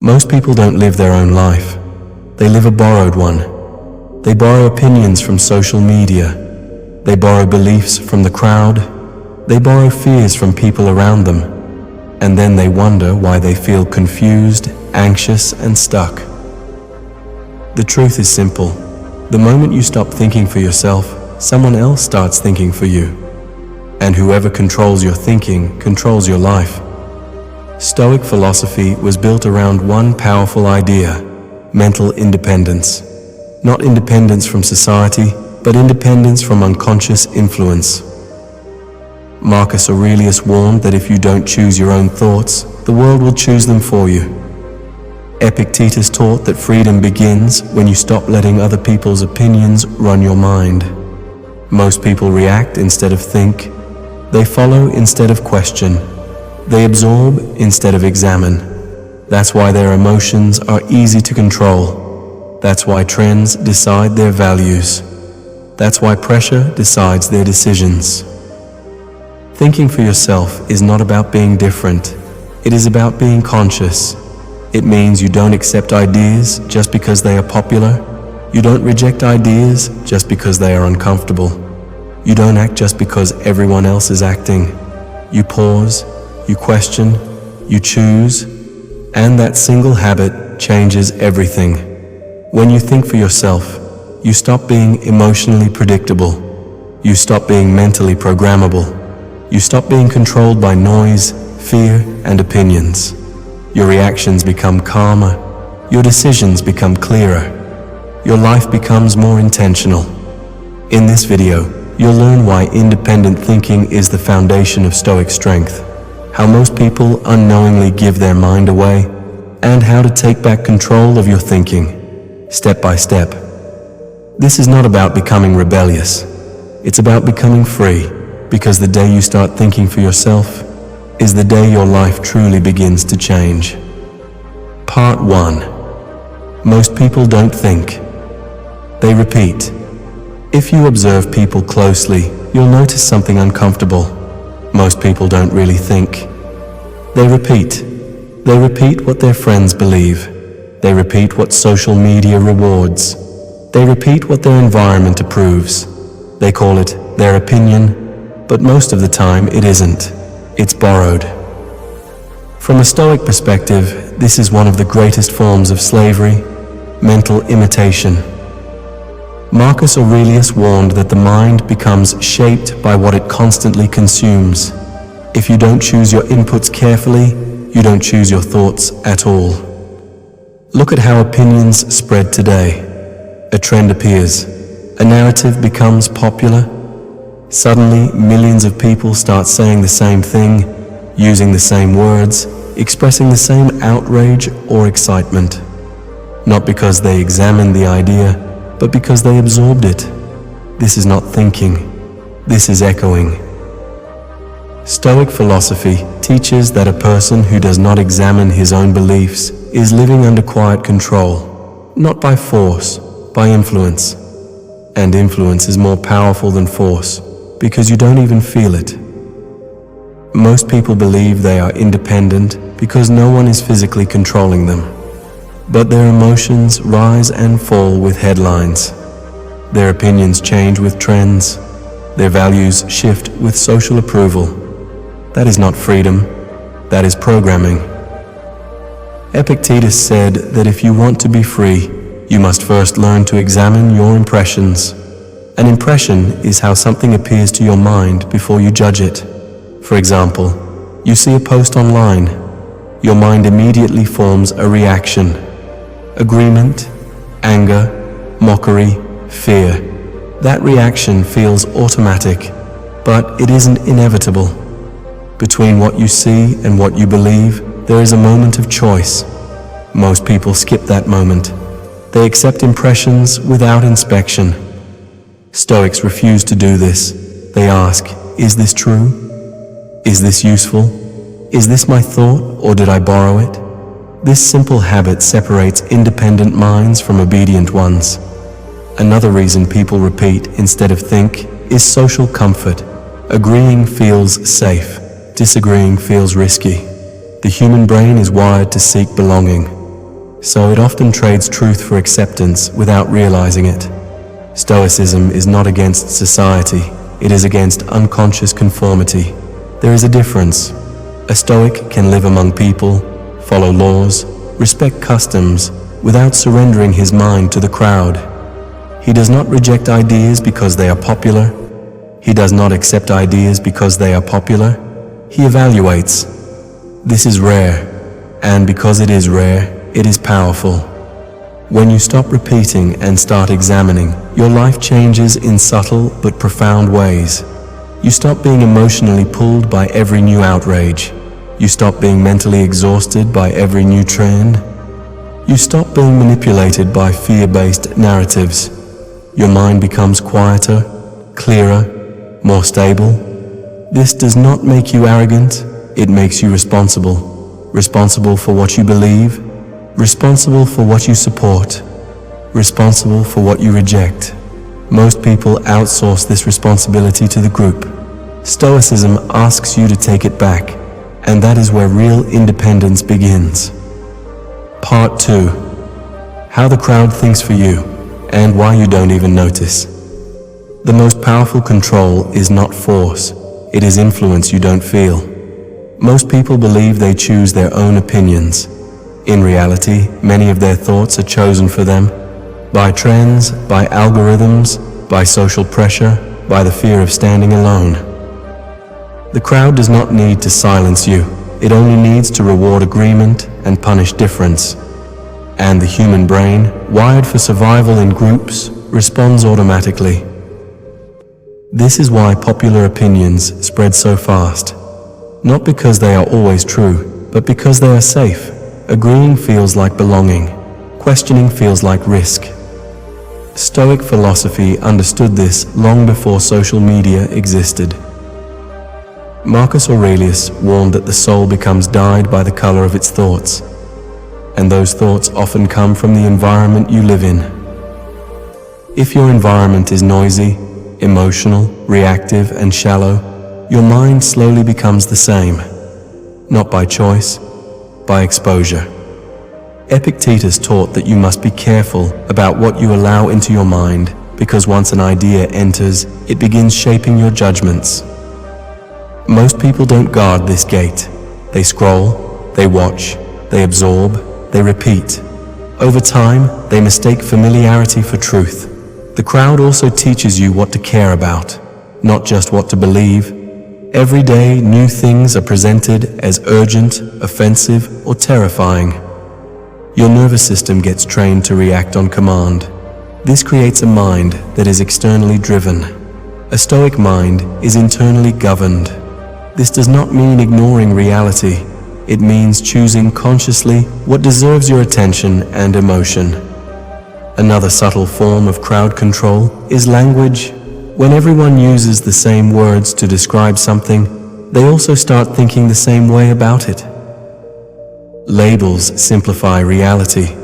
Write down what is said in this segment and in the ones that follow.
Most people don't live their own life. They live a borrowed one. They borrow opinions from social media. They borrow beliefs from the crowd. They borrow fears from people around them. And then they wonder why they feel confused, anxious, and stuck. The truth is simple. The moment you stop thinking for yourself, someone else starts thinking for you. And whoever controls your thinking controls your life. Stoic philosophy was built around one powerful idea: mental independence. Not independence from society, but independence from unconscious influence. Marcus Aurelius warned that if you don't choose your own thoughts, the world will choose them for you. Epictetus taught that freedom begins when you stop letting other people's opinions run your mind. Most people react instead of think. They follow instead of question. They absorb instead of examine. That's why their emotions are easy to control. That's why trends decide their values. That's why pressure decides their decisions. Thinking for yourself is not about being different. It is about being conscious. It means you don't accept ideas just because they are popular. You don't reject ideas just because they are uncomfortable. You don't act just because everyone else is acting. You pause, you question, you choose, and that single habit changes everything. When you think for yourself, you stop being emotionally predictable. You stop being mentally programmable. You stop being controlled by noise, fear, and opinions. Your reactions become calmer. Your decisions become clearer. Your life becomes more intentional. In this video, you'll learn why independent thinking is the foundation of Stoic strength, how most people unknowingly give their mind away, and how to take back control of your thinking, step by step. This is not about becoming rebellious. It's about becoming free, because the day you start thinking for yourself is the day your life truly begins to change. Part 1. Most people don't think. They repeat. If you observe people closely, you'll notice something uncomfortable. Most people don't really think. They repeat. They repeat what their friends believe. They repeat what social media rewards. They repeat what their environment approves. They call it their opinion, but most of the time it isn't. It's borrowed. From a Stoic perspective, this is one of the greatest forms of slavery: mental imitation. Marcus Aurelius warned that the mind becomes shaped by what it constantly consumes. If you don't choose your inputs carefully, you don't choose your thoughts at all. Look at how opinions spread today. A trend appears. A narrative becomes popular. Suddenly, millions of people start saying the same thing, using the same words, expressing the same outrage or excitement. Not because they examined the idea, but because they absorbed it. This is not thinking. This is echoing. Stoic philosophy teaches that a person who does not examine his own beliefs is living under quiet control, not by force, by influence. And influence is more powerful than force, because you don't even feel it. Most people believe they are independent because no one is physically controlling them. But their emotions rise and fall with headlines. Their opinions change with trends. Their values shift with social approval. That is not freedom. That is programming. Epictetus said that if you want to be free, you must first learn to examine your impressions. An impression is how something appears to your mind before you judge it. For example, you see a post online. Your mind immediately forms a reaction. Agreement, anger, mockery, fear. That reaction feels automatic, but it isn't inevitable. Between what you see and what you believe, there is a moment of choice. Most people skip that moment. They accept impressions without inspection. Stoics refuse to do this. They ask, is this true? Is this useful? Is this my thought, or did I borrow it? This simple habit separates independent minds from obedient ones. Another reason people repeat instead of think is social comfort. Agreeing feels safe. Disagreeing feels risky. The human brain is wired to seek belonging. So it often trades truth for acceptance without realizing it. Stoicism is not against society, it is against unconscious conformity. There is a difference. A Stoic can live among people, follow laws, respect customs, without surrendering his mind to the crowd. He does not reject ideas because they are popular. He does not accept ideas because they are popular. He evaluates. This is rare, and because it is rare, it is powerful. When you stop repeating and start examining, your life changes in subtle but profound ways. You stop being emotionally pulled by every new outrage. You stop being mentally exhausted by every new trend. You stop being manipulated by fear-based narratives. Your mind becomes quieter, clearer, more stable. This does not make you arrogant, it makes you responsible. Responsible for what you believe, responsible for what you support, responsible for what you reject. Most people outsource this responsibility to the group. Stoicism asks you to take it back, and that is where real independence begins. Part 2. How the crowd thinks for you, and why you don't even notice. The most powerful control is not force, it is influence you don't feel. Most people believe they choose their own opinions. In reality, many of their thoughts are chosen for them by trends, by algorithms, by social pressure, by the fear of standing alone. The crowd does not need to silence you. It only needs to reward agreement and punish difference. And the human brain, wired for survival in groups, responds automatically. This is why popular opinions spread so fast. Not because they are always true, but because they are safe. Agreeing feels like belonging. Questioning feels like risk. Stoic philosophy understood this long before social media existed. Marcus Aurelius warned that the soul becomes dyed by the color of its thoughts, and those thoughts often come from the environment you live in. If your environment is noisy, emotional, reactive, and shallow, your mind slowly becomes the same, not by choice, by exposure. Epictetus taught that you must be careful about what you allow into your mind, because once an idea enters, it begins shaping your judgments. Most people don't guard this gate. They scroll, they watch, they absorb, they repeat. Over time, they mistake familiarity for truth. The crowd also teaches you what to care about, not just what to believe. Every day, new things are presented as urgent, offensive, or terrifying. Your nervous system gets trained to react on command. This creates a mind that is externally driven. A Stoic mind is internally governed. This does not mean ignoring reality. It means choosing consciously what deserves your attention and emotion. Another subtle form of crowd control is language. When everyone uses the same words to describe something, they also start thinking the same way about it. Labels simplify reality,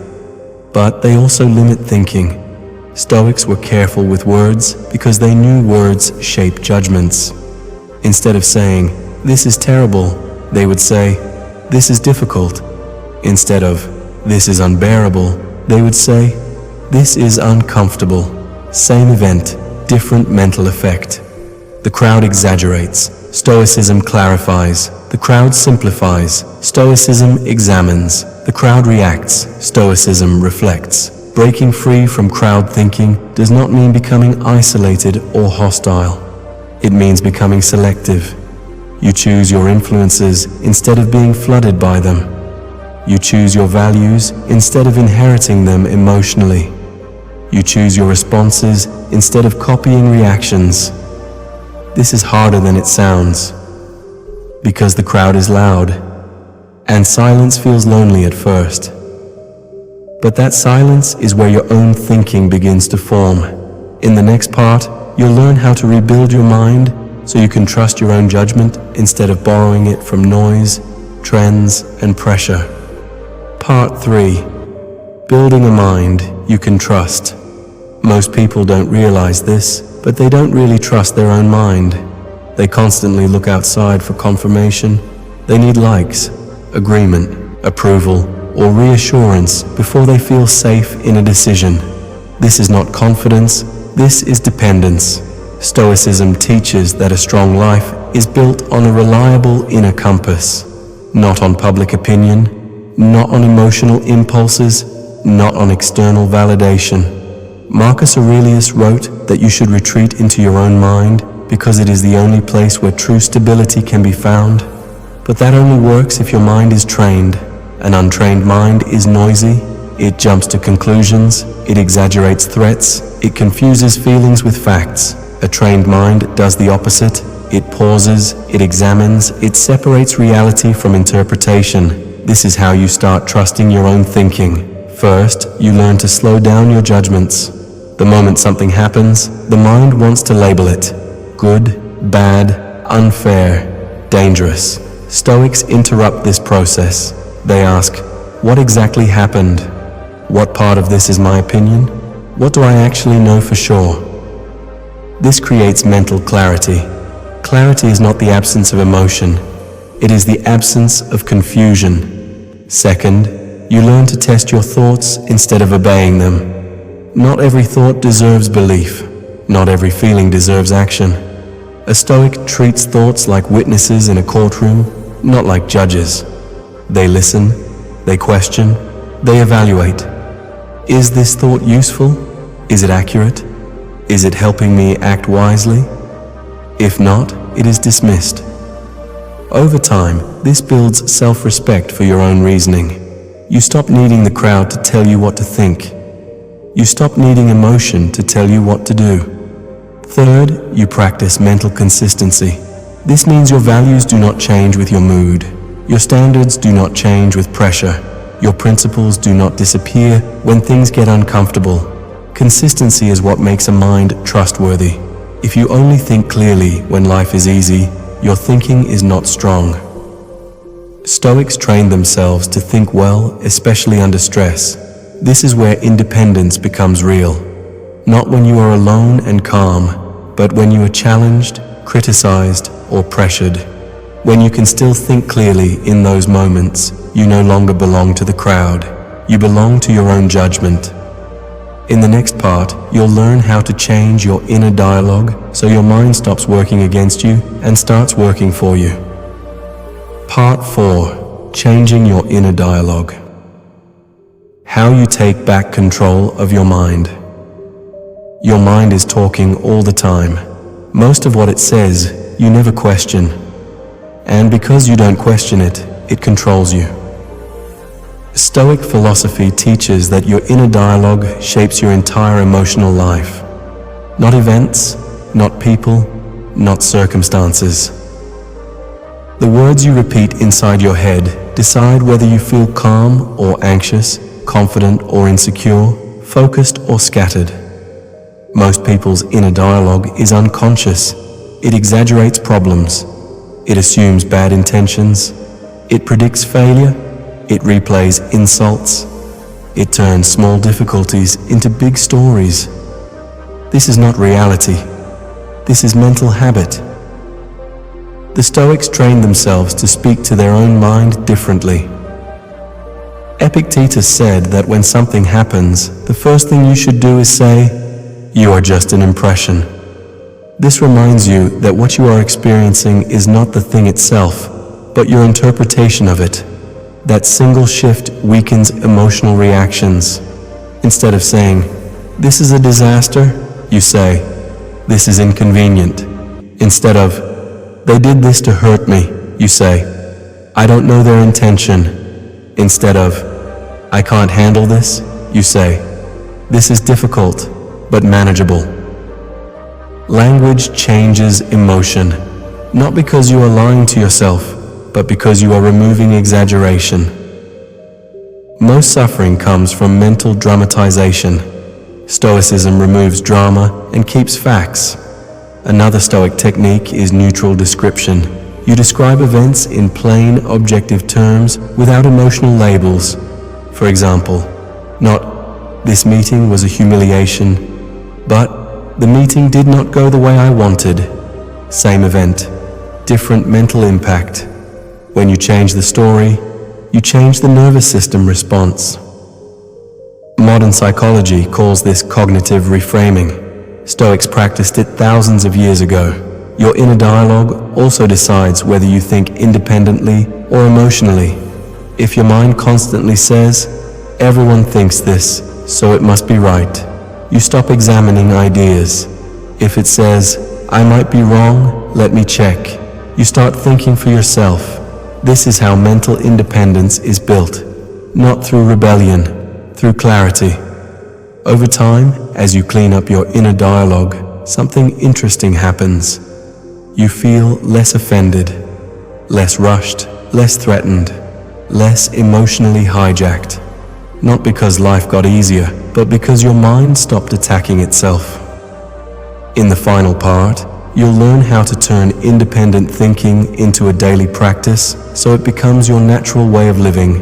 but they also limit thinking. Stoics were careful with words because they knew words shape judgments. Instead of saying, "This is terrible," they would say, "This is difficult." Instead of, "This is unbearable," they would say, "This is uncomfortable." Same event, different mental effect. The crowd exaggerates. Stoicism clarifies. The crowd simplifies. Stoicism examines. The crowd reacts. Stoicism reflects. Breaking free from crowd thinking does not mean becoming isolated or hostile. It means becoming selective. You choose your influences instead of being flooded by them. You choose your values instead of inheriting them emotionally. You choose your responses instead of copying reactions. This is harder than it sounds, because the crowd is loud, and silence feels lonely at first. But that silence is where your own thinking begins to form. In the next part, you'll learn how to rebuild your mind so you can trust your own judgment instead of borrowing it from noise, trends, and pressure. Part 3. Building a mind you can trust. Most people don't realize this, but they don't really trust their own mind. They constantly look outside for confirmation. They need likes, agreement, approval, or reassurance before they feel safe in a decision. This is not confidence, this is dependence. Stoicism teaches that a strong life is built on a reliable inner compass, not on public opinion, not on emotional impulses, not on external validation. Marcus Aurelius wrote that you should retreat into your own mind because it is the only place where true stability can be found. But that only works if your mind is trained. An untrained mind is noisy, it jumps to conclusions, it exaggerates threats, it confuses feelings with facts. A trained mind does the opposite. It pauses, it examines, it separates reality from interpretation. This is how you start trusting your own thinking. First, you learn to slow down your judgments. The moment something happens, the mind wants to label it. Good, bad, unfair, dangerous. Stoics interrupt this process. They ask, what exactly happened? What part of this is my opinion? What do I actually know for sure? This creates mental clarity. Clarity is not the absence of emotion. It is the absence of confusion. Second, you learn to test your thoughts instead of obeying them. Not every thought deserves belief. Not every feeling deserves action. A Stoic treats thoughts like witnesses in a courtroom, not like judges. They listen, they question, they evaluate. Is this thought useful? Is it accurate? Is it helping me act wisely? If not, it is dismissed. Over time, this builds self-respect for your own reasoning. You stop needing the crowd to tell you what to think. You stop needing emotion to tell you what to do. Third, you practice mental consistency. This means your values do not change with your mood. Your standards do not change with pressure. Your principles do not disappear when things get uncomfortable. Consistency is what makes a mind trustworthy. If you only think clearly when life is easy, your thinking is not strong. Stoics train themselves to think well, especially under stress. This is where independence becomes real. Not when you are alone and calm, but when you are challenged, criticized, or pressured. When you can still think clearly in those moments, you no longer belong to the crowd. You belong to your own judgment. In the next part, you'll learn how to change your inner dialogue so your mind stops working against you and starts working for you. Part 4. Changing your inner dialogue. How you take back control of your mind. Your mind is talking all the time. Most of what it says, you never question. And because you don't question it, it controls you. Stoic philosophy teaches that your inner dialogue shapes your entire emotional life. Not events, not people, not circumstances. The words you repeat inside your head decide whether you feel calm or anxious, confident or insecure, focused or scattered. Most people's inner dialogue is unconscious. It exaggerates problems. It assumes bad intentions. It predicts failure. It replays insults. It turns small difficulties into big stories. This is not reality. This is mental habit. The Stoics trained themselves to speak to their own mind differently. Epictetus said that when something happens, the first thing you should do is say, "You are just an impression." This reminds you that what you are experiencing is not the thing itself, but your interpretation of it. That single shift weakens emotional reactions. Instead of saying, "This is a disaster," you say, "This is inconvenient." Instead of, "They did this to hurt me," you say, "I don't know their intention." Instead of, "I can't handle this," you say, "This is difficult, but manageable." Language changes emotion, not because you are lying to yourself, but because you are removing exaggeration. Most suffering comes from mental dramatization. Stoicism removes drama and keeps facts. Another Stoic technique is neutral description. You describe events in plain, objective terms without emotional labels. For example, not, "This meeting was a humiliation," but, "The meeting did not go the way I wanted." Same event, different mental impact. When you change the story, you change the nervous system response. Modern psychology calls this cognitive reframing. Stoics practiced it thousands of years ago. Your inner dialogue also decides whether you think independently or emotionally. If your mind constantly says, "Everyone thinks this, so it must be right," you stop examining ideas. If it says, "I might be wrong, let me check," you start thinking for yourself. This is how mental independence is built, not through rebellion, through clarity. Over time, as you clean up your inner dialogue, something interesting happens. You feel less offended, less rushed, less threatened, less emotionally hijacked. Not because life got easier, but because your mind stopped attacking itself. In the final part, you'll learn how to turn independent thinking into a daily practice so it becomes your natural way of living,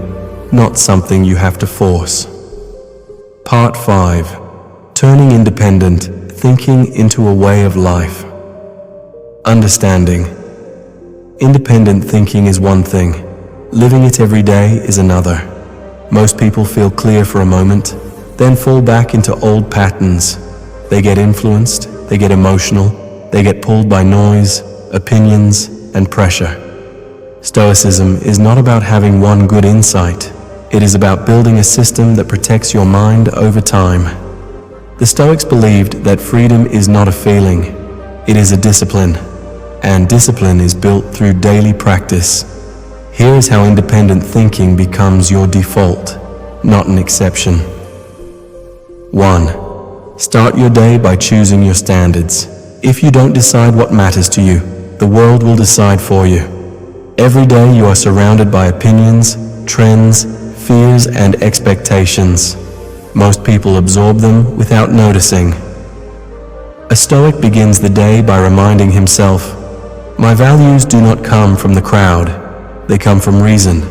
not something you have to force. Part 5. Turning independent thinking into a way of life. Understanding. Independent thinking is one thing. Living it every day is another. Most people feel clear for a moment, then fall back into old patterns. They get influenced, they get emotional, they get pulled by noise, opinions, and pressure. Stoicism is not about having one good insight. It is about building a system that protects your mind over time. The Stoics believed that freedom is not a feeling, it is a discipline, and discipline is built through daily practice. Here is how independent thinking becomes your default, not an exception. 1. Start your day by choosing your standards. If you don't decide what matters to you, the world will decide for you. Every day you are surrounded by opinions, trends, fears, and expectations. Most people absorb them without noticing. A Stoic begins the day by reminding himself, "My values do not come from the crowd, they come from reason."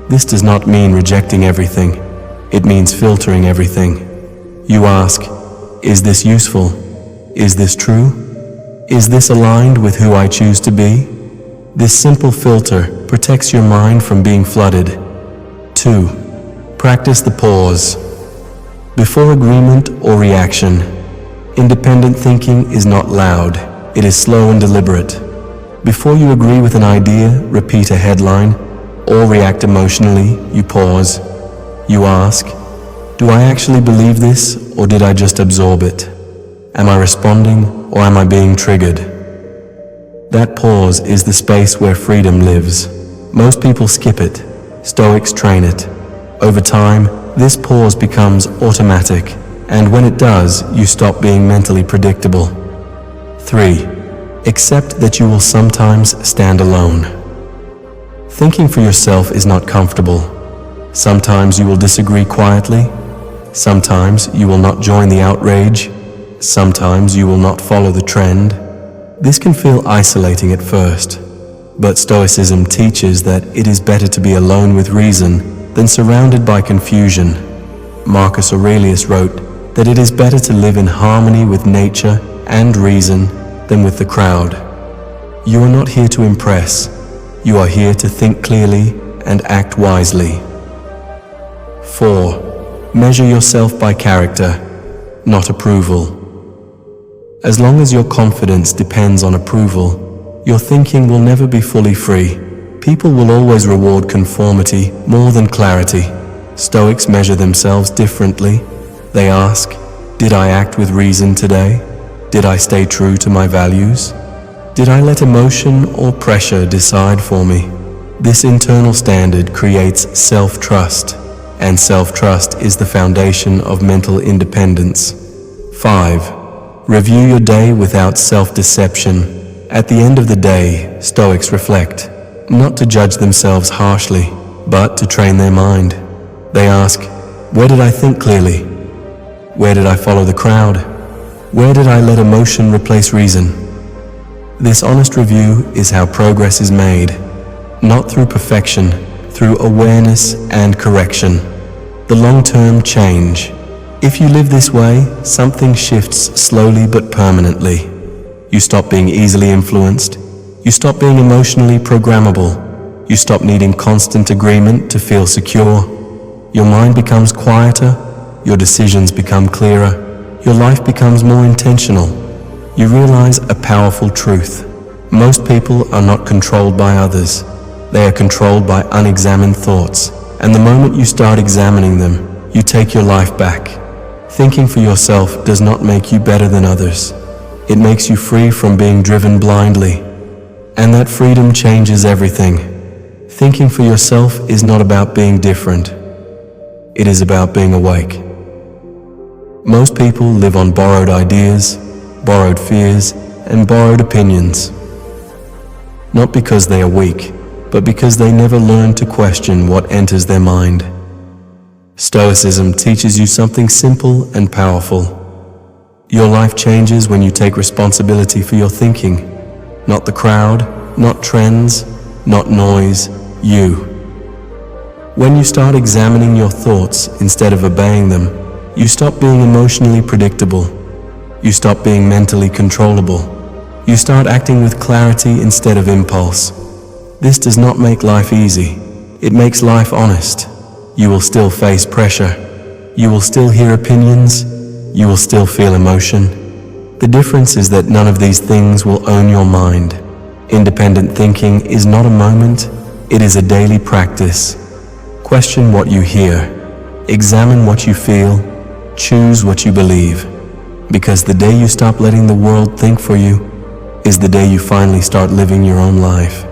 This does not mean rejecting everything, it means filtering everything. You ask, is this useful? Is this true? Is this aligned with who I choose to be? This simple filter protects your mind from being flooded. 2. Practice the pause. Before agreement or reaction, independent thinking is not loud, it is slow and deliberate. Before you agree with an idea, repeat a headline, or react emotionally, you pause. You ask, do I actually believe this, or did I just absorb it? Am I responding, or am I being triggered? That pause is the space where freedom lives. Most people skip it. Stoics train it. Over time, this pause becomes automatic, and when it does, you stop being mentally predictable. 3. Accept that you will sometimes stand alone. Thinking for yourself is not comfortable. Sometimes you will disagree quietly. Sometimes you will not join the outrage. Sometimes you will not follow the trend. This can feel isolating at first, but Stoicism teaches that it is better to be alone with reason than surrounded by confusion. Marcus Aurelius wrote that it is better to live in harmony with nature and reason than with the crowd. You are not here to impress. You are here to think clearly and act wisely. 4. Measure yourself by character, not approval. As long as your confidence depends on approval, your thinking will never be fully free. People will always reward conformity more than clarity. Stoics measure themselves differently. They ask, did I act with reason today? Did I stay true to my values? Did I let emotion or pressure decide for me? This internal standard creates self-trust, and self-trust is the foundation of mental independence. 5. Review your day without self-deception. At the end of the day, Stoics reflect, not to judge themselves harshly, but to train their mind. They ask, where did I think clearly? Where did I follow the crowd? Where did I let emotion replace reason? This honest review is how progress is made, not through perfection, through awareness and correction. The long-term change. If you live this way, something shifts slowly but permanently. You stop being easily influenced. You stop being emotionally programmable. You stop needing constant agreement to feel secure. Your mind becomes quieter, your decisions become clearer, your life becomes more intentional. You realize a powerful truth. Most people are not controlled by others. They are controlled by unexamined thoughts. And the moment you start examining them, you take your life back. Thinking for yourself does not make you better than others. It makes you free from being driven blindly. And that freedom changes everything. Thinking for yourself is not about being different. It is about being awake. Most people live on borrowed ideas, borrowed fears, and borrowed opinions. Not because they are weak, but because they never learn to question what enters their mind. Stoicism teaches you something simple and powerful. Your life changes when you take responsibility for your thinking. Not the crowd, not trends, not noise, you. When you start examining your thoughts instead of obeying them, you stop being emotionally predictable. You stop being mentally controllable. You start acting with clarity instead of impulse. This does not make life easy. It makes life honest. You will still face pressure. You will still hear opinions. You will still feel emotion. The difference is that none of these things will own your mind. Independent thinking is not a moment, it is a daily practice. Question what you hear. Examine what you feel. Choose what you believe. Because the day you stop letting the world think for you is the day you finally start living your own life.